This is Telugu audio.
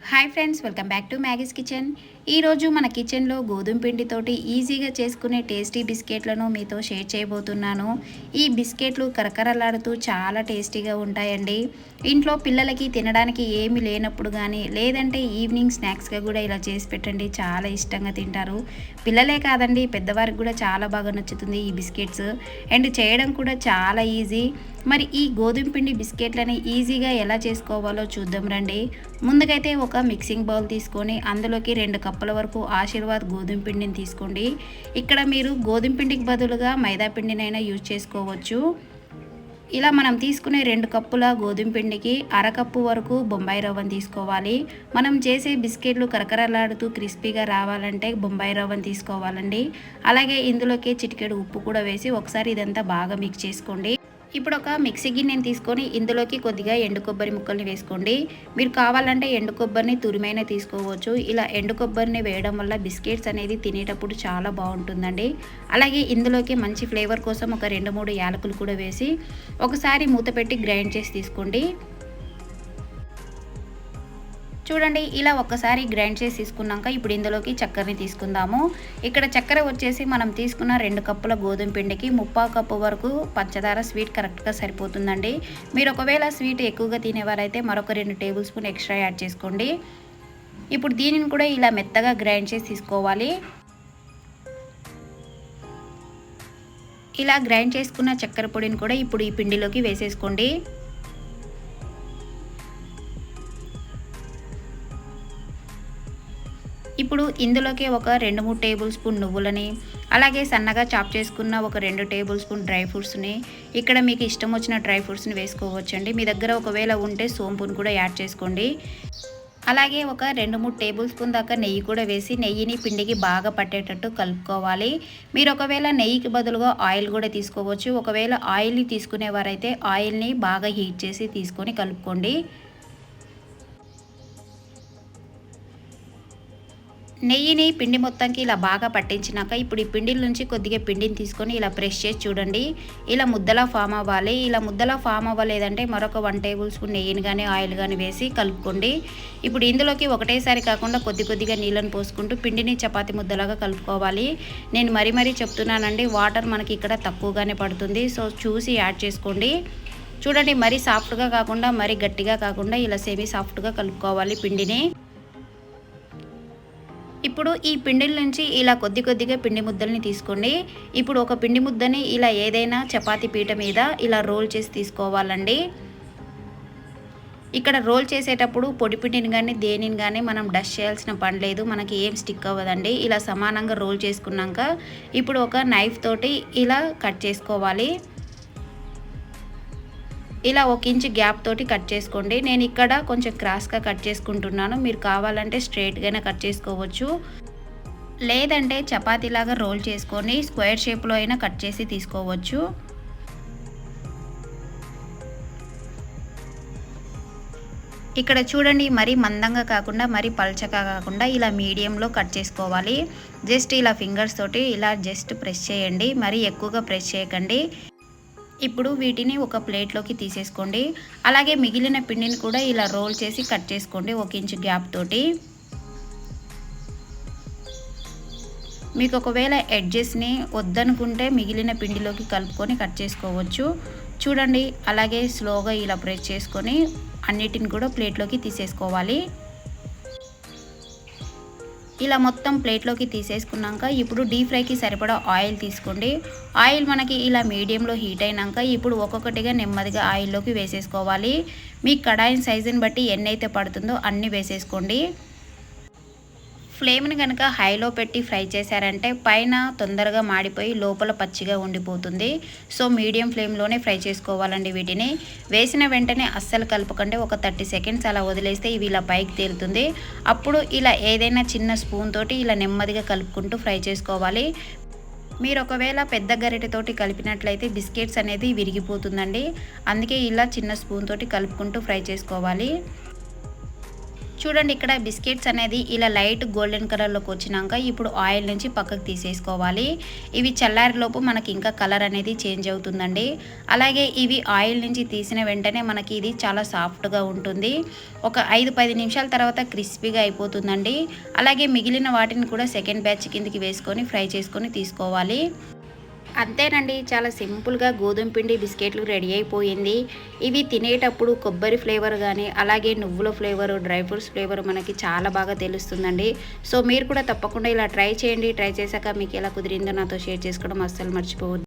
Hi friends, welcome back to Maggie's kitchen. ఈరోజు మన కిచెన్లో గోధుమ పిండితోటి ఈజీగా చేసుకునే టేస్టీ బిస్కెట్లను మీతో షేర్ చేయబోతున్నాను. ఈ బిస్కెట్లు కరకరలాడుతూ చాలా టేస్టీగా ఉంటాయండి. ఇంట్లో పిల్లలకి తినడానికి ఏమీ లేనప్పుడు కానీ లేదంటే ఈవినింగ్ స్నాక్స్గా కూడా ఇలా చేసి పెట్టండి, చాలా ఇష్టంగా తింటారు. పిల్లలే కాదండి, పెద్దవారికి కూడా చాలా బాగా నచ్చుతుంది ఈ బిస్కెట్స్. అండ్ చేయడం కూడా చాలా ఈజీ. మరి ఈ గోధుమ పిండి బిస్కెట్లని ఈజీగా ఎలా చేసుకోవాలో చూద్దాం రండి. ముందుకైతే ఒక మిక్సింగ్ బౌల్ తీసుకొని అందులోకి 2 కప్పుల వరకు ఆశీర్వాద్ గోధుమ పిండిని తీసుకోండి. ఇక్కడ మీరు గోధుమ పిండికి బదులుగా మైదా పిండినైనా యూజ్ చేసుకోవచ్చు. ఇలా మనం తీసుకునే 2 కప్పుల గోధుమ పిండికి అరకప్పు వరకు బొంబాయి రవ్వను తీసుకోవాలి. మనం చేసే బిస్కెట్లు కరకరలాడుతూ క్రిస్పీగా రావాలంటే బొంబాయి రవ్వను తీసుకోవాలండి. అలాగే ఇందులోకి చిటికెడు ఉప్పు కూడా వేసి ఒకసారి ఇదంతా బాగా మిక్స్ చేసుకోండి. ఇప్పుడు ఒక మిక్సీ గిన్నెని తీసుకొని ఇందులోకి కొద్దిగా ఎండు కొబ్బరి ముక్కల్ని వేసుకోండి. మీరు కావాలంటే ఎండు కొబ్బరిని తురిమైనా తీసుకోవచ్చు. ఇలా ఎండు కొబ్బరిని వేయడం వల్ల బిస్కెట్స్ అనేది తినేటప్పుడు చాలా బాగుంటుందండి. అలాగే ఇందులోకి మంచి ఫ్లేవర్ కోసం ఒక 2-3 యాలకులు కూడా వేసి ఒకసారి మూత పెట్టి గ్రైండ్ చేసి తీసుకోండి. చూడండి, ఇలా ఒక్కసారి గ్రైండ్ చేసి తీసుకున్నాక ఇప్పుడు ఇందులోకి చక్కెరని తీసుకుందాము. ఇక్కడ చక్కెర వచ్చేసి మనం తీసుకున్న 2 కప్పుల గోధుమ పిండికి 3/4 కప్పు వరకు పంచదార స్వీట్ కరెక్ట్గా సరిపోతుందండి. మీరు ఒకవేళ స్వీట్ ఎక్కువగా తినేవారైతే మరొక 2 టేబుల్ స్పూన్ ఎక్స్ట్రా యాడ్ చేసుకోండి. ఇప్పుడు దీనిని కూడా ఇలా మెత్తగా గ్రైండ్ చేసి తీసుకోవాలి. ఇలా గ్రైండ్ చేసుకున్న చక్కెర పొడిని కూడా ఇప్పుడు ఈ పిండిలోకి వేసేసుకోండి. ఇప్పుడు ఇందులోకి ఒక 2-3 టేబుల్ స్పూన్ నువ్వులని, అలాగే సన్నగా చాప్ చేసుకున్న ఒక 2 టేబుల్ స్పూన్ డ్రై ఫ్రూట్స్ని, ఇక్కడ మీకు ఇష్టం వచ్చిన డ్రై ఫ్రూట్స్ని వేసుకోవచ్చండి. మీ దగ్గర ఒకవేళ ఉంటే సోంపును కూడా యాడ్ చేసుకోండి. అలాగే ఒక 2-3 టేబుల్ స్పూన్ దాకా నెయ్యి కూడా వేసి నెయ్యిని పిండికి బాగా పట్టేటట్టు కలుపుకోవాలి. మీరు ఒకవేళ నెయ్యికి బదులుగా ఆయిల్ కూడా తీసుకోవచ్చు. ఒకవేళ ఆయిల్ని తీసుకునేవారైతే ఆయిల్ని బాగా హీట్ చేసి తీసుకొని కలుపుకోండి. నెయ్యిని పిండి మొత్తానికి ఇలా బాగా పట్టించినాక ఇప్పుడు ఈ పిండిల నుంచి కొద్దిగా పిండిని తీసుకొని ఇలా ప్రెస్ చేసి చూడండి. ఇలా ముద్దలా ఫామ్ అవ్వాలి. ఇలా ముద్దలా ఫామ్ అవ్వలేదంటే మరొక 1 టేబుల్ స్పూన్ నెయ్యిని కానీ ఆయిల్ కానీ వేసి కలుపుకోండి. ఇప్పుడు ఇందులోకి ఒకటేసారి కాకుండా కొద్దిగా నీళ్ళని పోసుకుంటూ పిండిని చపాతీ ముద్దలాగా కలుపుకోవాలి. నేను మరీ చెప్తున్నానండి, వాటర్ మనకి ఇక్కడ తక్కువగానే పడుతుంది. సో చూసి యాడ్ చేసుకోండి. చూడండి, మరీ సాఫ్ట్గా కాకుండా మరీ గట్టిగా కాకుండా ఇలా సెమీ సాఫ్ట్గా కలుపుకోవాలి పిండిని. ఇప్పుడు ఈ పిండిల నుంచి ఇలా కొద్దిగా పిండి ముద్దల్ని తీసుకోండి. ఇప్పుడు ఒక పిండి ముద్దని ఇలా ఏదైనా చపాతీ పీట మీద ఇలా రోల్ చేసి తీసుకోవాలండి. ఇక్కడ రోల్ చేసేటప్పుడు పొడి పిండిని కానీ దేనిని కానీ మనం డస్ట్ చేయాల్సిన పని లేదు, మనకి ఏం స్టిక్ అవ్వదండి. ఇలా సమానంగా రోల్ చేసుకున్నాక ఇప్పుడు ఒక నైఫ్ తోటి ఇలా కట్ చేసుకోవాలి. ఇలా 1 ఇంచ్ గ్యాప్ తోటి కట్ చేసుకోండి. నేను ఇక్కడ కొంచెం క్రాస్గా కట్ చేసుకుంటున్నాను. మీరు కావాలంటే స్ట్రైట్గానే కట్ చేసుకోవచ్చు, లేదంటే చపాతీలాగా రోల్ చేసుకొని స్క్వేర్ షేప్లో అయినా కట్ చేసి తీసుకోవచ్చు. ఇక్కడ చూడండి, మరీ మందంగా కాకుండా మరీ పల్చగా కాకుండా ఇలా మీడియంలో కట్ చేసుకోవాలి. జస్ట్ ఇలా ఫింగర్స్ తోటి ఇలా జస్ట్ ప్రెస్ చేయండి, మరీ ఎక్కువగా ప్రెస్ చేయకండి. ఇప్పుడు వీటిని ఒక ప్లేట్లోకి తీసేసుకోండి. అలాగే మిగిలిన పిండిని కూడా ఇలా రోల్ చేసి కట్ చేసుకోండి 1 ఇంచ్ గ్యాప్ తోటి. మీకు ఒకవేళ ఎడ్జెస్ని వద్దనుకుంటే మిగిలిన పిండిలోకి కలుపుకొని కట్ చేసుకోవచ్చు. చూడండి, అలాగే స్లోగా ఇలా ప్రెస్ చేసుకొని అన్నిటిని కూడా ప్లేట్లోకి తీసేసుకోవాలి. ఇలా మొత్తం ప్లేట్లోకి తీసేసుకున్నాక ఇప్పుడు డీప్ ఫ్రైకి సరిపడా ఆయిల్ తీసుకోండి. ఆయిల్ మనకి ఇలా మీడియంలో హీట్ అయినాక ఇప్పుడు ఒక్కొక్కటిగా నెమ్మదిగా ఆయిల్లోకి వేసేసుకోవాలి. మీ కడాయి సైజుని బట్టి ఎన్ని అయితే పడుతుందో అన్నీ వేసేసుకోండి. ఫ్లేమ్ని కనుక హైలో పెట్టి ఫ్రై చేశారంటే పైన తొందరగా మాడిపోయి లోపల పచ్చిగా ఉండిపోతుంది. సో మీడియం ఫ్లేమ్లోనే ఫ్రై చేసుకోవాలండి. వీటిని వేసిన వెంటనే అస్సలు కలపకండి. ఒక 30 సెకండ్స్ అలా వదిలేస్తే ఇవి ఇలా పైకి తేలుతుంది. అప్పుడు ఇలా ఏదైనా చిన్న స్పూన్ తోటి ఇలా నెమ్మదిగా కలుపుకుంటూ ఫ్రై చేసుకోవాలి. మీరు ఒకవేళ పెద్ద గరిటెతోటి కలిపినట్లయితే బిస్కెట్స్ అనేది విరిగిపోతుందండి. అందుకే ఇలా చిన్న స్పూన్ తోటి కలుపుకుంటూ ఫ్రై చేసుకోవాలి. చూడండి ఇక్కడ బిస్కెట్స్ అనేది ఇలా లైట్ గోల్డెన్ కలర్లోకి వచ్చినాక ఇప్పుడు ఆయిల్ నుంచి పక్కకు తీసేసుకోవాలి. ఇవి చల్లారిలోపు మనకి ఇంకా కలర్ అనేది చేంజ్ అవుతుందండి. అలాగే ఇవి ఆయిల్ నుంచి తీసిన వెంటనే మనకి ఇది చాలా సాఫ్ట్గా ఉంటుంది. ఒక 5-10 నిమిషాల తర్వాత క్రిస్పీగా అయిపోతుందండి. అలాగే మిగిలిన వాటిని కూడా సెకండ్ బ్యాచ్ కిందకి వేసుకొని ఫ్రై చేసుకొని తీసుకోవాలి. అంతేనండి, చాలా సింపుల్గా గోధుమ పిండి బిస్కెట్లు రెడీ అయిపోయింది. ఇవి తినేటప్పుడు కొబ్బరి ఫ్లేవర్ కానీ అలాగే నువ్వుల ఫ్లేవరు, డ్రై ఫ్రూట్స్ ఫ్లేవర్ మనకి చాలా బాగా తెలుస్తుందండి. సో మీరు కూడా తప్పకుండా ఇలా ట్రై చేయండి. ట్రై చేశాక మీకు ఎలా కుదిరిందో నాతో షేర్ చేసుకోవడం అస్సలు మర్చిపోవద్దు.